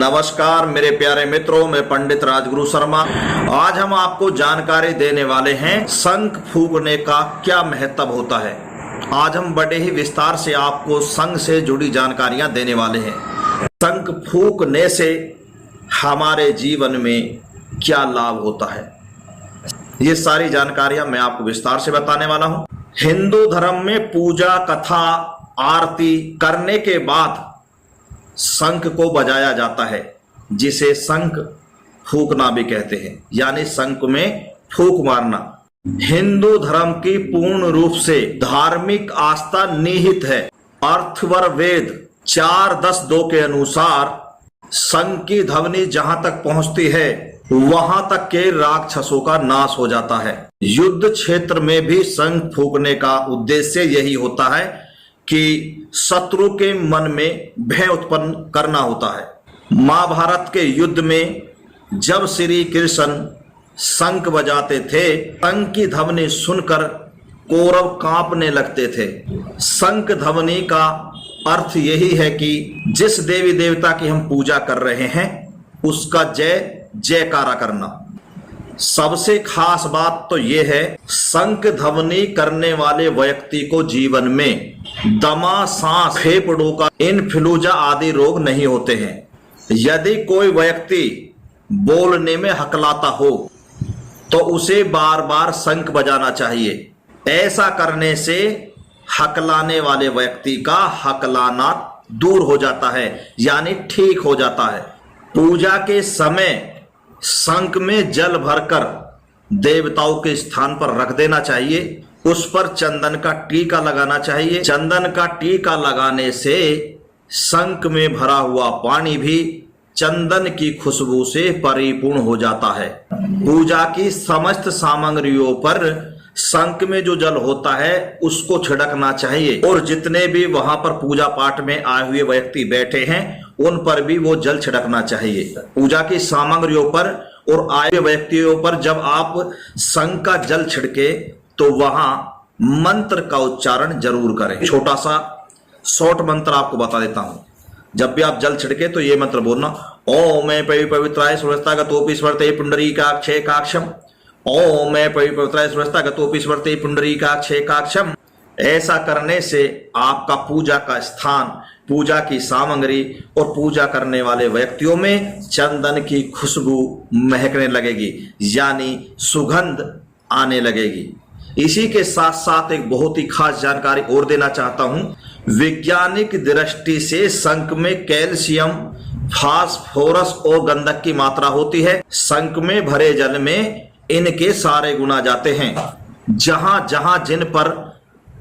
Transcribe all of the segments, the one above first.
नमस्कार मेरे प्यारे मित्रों, मैं पंडित राजगुरु शर्मा। आज हम आपको जानकारी देने वाले हैं शंख फूंकने का क्या महत्व होता है। आज हम बड़े ही विस्तार से आपको शंख से जुड़ी जानकारियां देने वाले हैं। शंख फूंकने से हमारे जीवन में क्या लाभ होता है, ये सारी जानकारियां मैं आपको विस्तार से बताने वाला हूं। हिंदू धर्म में पूजा, कथा, आरती करने के बाद शंख को बजाया जाता है, जिसे शंख फूंकना भी कहते हैं, यानी शंख में फूंक मारना। हिंदू धर्म की पूर्ण रूप से धार्मिक आस्था निहित है। अथर्ववेद 4:10-2 के अनुसार शंख की ध्वनि जहां तक पहुंचती है वहां तक के राक्षसों का नाश हो जाता है। युद्ध क्षेत्र में भी शंख फूंकने का उद्देश्य यही होता है कि शत्रु के मन में भय उत्पन्न करना होता है। महाभारत के युद्ध में जब श्री कृष्ण शंख बजाते थे, शंख की ध्वनि सुनकर कौरव कांपने लगते थे। शंख ध्वनि का अर्थ यही है कि जिस देवी देवता की हम पूजा कर रहे हैं उसका जय जयकारा करना। सबसे खास बात तो यह है, शंख ध्वनि करने वाले व्यक्ति को जीवन में दमा, सांस, फेफड़ों का इन्फ्लुएंजा आदि रोग नहीं होते हैं। यदि कोई व्यक्ति बोलने में हकलाता हो तो उसे बार बार शंख बजाना चाहिए। ऐसा करने से हकलाने वाले व्यक्ति का हकलाना दूर हो जाता है, यानी ठीक हो जाता है। पूजा के समय शंख में जल भरकर देवताओं के स्थान पर रख देना चाहिए। उस पर चंदन का टीका लगाना चाहिए। चंदन का टीका लगाने से शंख में भरा हुआ पानी भी चंदन की खुशबू से परिपूर्ण हो जाता है। पूजा की समस्त सामग्रियों पर शंख में जो जल होता है उसको छिड़कना चाहिए, और जितने भी वहां पर पूजा पाठ में आए हुए व्यक्ति बैठे हैं उन पर भी वो जल छिड़कना चाहिए। पूजा की सामग्रियों पर और आए हुए व्यक्तियों पर जब आप शंख का जल छिड़के तो वहां मंत्र का उच्चारण जरूर करें। छोटा सा शॉर्ट मंत्र आपको बता देता हूं। जब भी आप जल छिड़के तो ये मंत्र बोलना, ओम मैं पवित्राय सुरस्तागतोपि स्मरते पुंडरीकाक्षे काक्षम। ओम मैं पवित्राय सुरस्तागतोपि स्मरते पुंडरीकाक्षे काक्षम। ऐसा करने से आपका पूजा का स्थान, पूजा की सामग्री और पूजा करने वाले व्यक्तियों में चंदन की खुशबू महकने लगेगी, यानी सुगंध आने लगेगी। इसी के साथ साथ एक बहुत ही खास जानकारी और देना चाहता हूं। वैज्ञानिक दृष्टि से शंख में कैल्शियम, फास्फोरस और गंधक की मात्रा होती है। शंख में भरे जल में इनके सारे गुण आ जाते हैं। जहां जहां जिन पर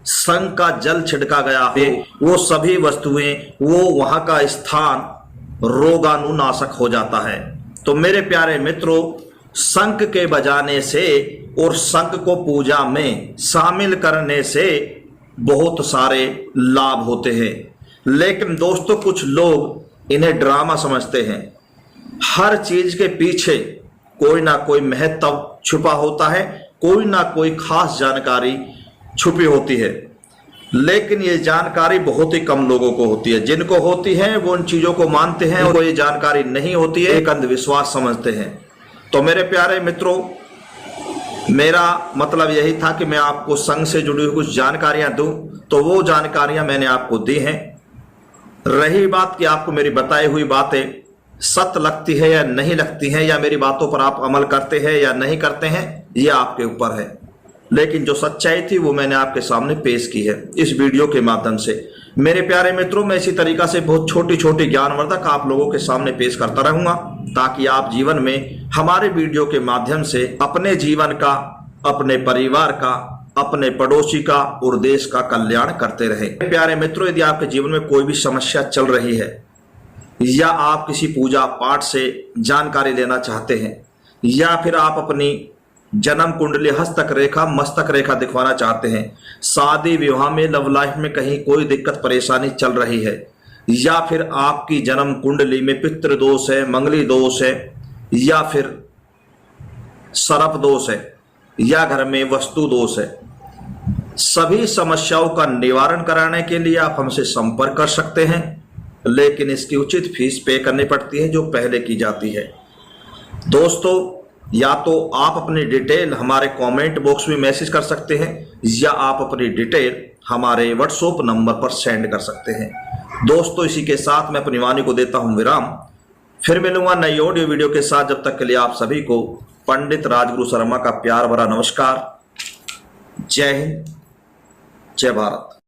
शंख का जल छिड़का गया है वो सभी वस्तुएं, वो वहां का स्थान रोगाणुनाशक हो जाता है। तो मेरे प्यारे मित्रों, शंख के बजाने से और शंख को पूजा में शामिल करने से बहुत सारे लाभ होते हैं। लेकिन दोस्तों, कुछ लोग इन्हें ड्रामा समझते हैं। हर चीज के पीछे कोई ना कोई महत्व छुपा होता है, कोई ना कोई खास जानकारी छुपी होती है। लेकिन ये जानकारी बहुत ही कम लोगों को होती है। जिनको होती है वो उन चीजों को मानते हैं, और ये जानकारी नहीं होती है एक अंधविश्वास समझते हैं। तो मेरे प्यारे मित्रों, मेरा मतलब यही था कि मैं आपको शंख से जुड़ी हुई कुछ जानकारियां दूं, तो वो जानकारियां मैंने आपको दी हैं। रही बात कि आपको मेरी बताई हुई बातें सत्य लगती है या नहीं लगती हैं, या मेरी बातों पर आप अमल करते हैं या नहीं करते हैं, ये आपके ऊपर है। लेकिन जो सच्चाई थी वो मैंने आपके सामने पेश की है इस वीडियो के माध्यम से। मेरे प्यारे मित्रों, मैं इसी तरीका से बहुत छोटी छोटी ज्ञानवर्धक आप लोगों के सामने पेश करता रहूंगा, ताकि आप जीवन में हमारे वीडियो के माध्यम से अपने जीवन का, अपने परिवार का, अपने पड़ोसी का और देश का कल्याण करते रहे। प्यारे मित्रों, यदि आपके जीवन में कोई भी समस्या चल रही है, या आप किसी पूजा पाठ से जानकारी लेना चाहते हैं, या फिर आप अपनी जन्म कुंडली, हस्तक रेखा, मस्तक रेखा दिखवाना चाहते हैं, शादी विवाह में, लव लाइफ में कहीं कोई दिक्कत परेशानी चल रही है, या फिर आपकी जन्म कुंडली में पितृ दोष है, मंगली दोष है, या फिर सर्प दोष है, या घर में वस्तु दोष है, सभी समस्याओं का निवारण कराने के लिए आप हमसे संपर्क कर सकते हैं। लेकिन इसकी उचित फीस पे करनी पड़ती है जो पहले की जाती है। दोस्तों, या तो आप अपनी डिटेल हमारे कमेंट बॉक्स में मैसेज कर सकते हैं या आप अपनी डिटेल हमारे व्हाट्सएप नंबर पर सेंड कर सकते हैं। दोस्तों, इसी के साथ मैं अपनी वाणी को देता हूं विराम। फिर मिलूंगा नई ऑडियो वीडियो के साथ। जब तक के लिए आप सभी को पंडित राजगुरु शर्मा का प्यार भरा नमस्कार। जय हिंद, जय भारत।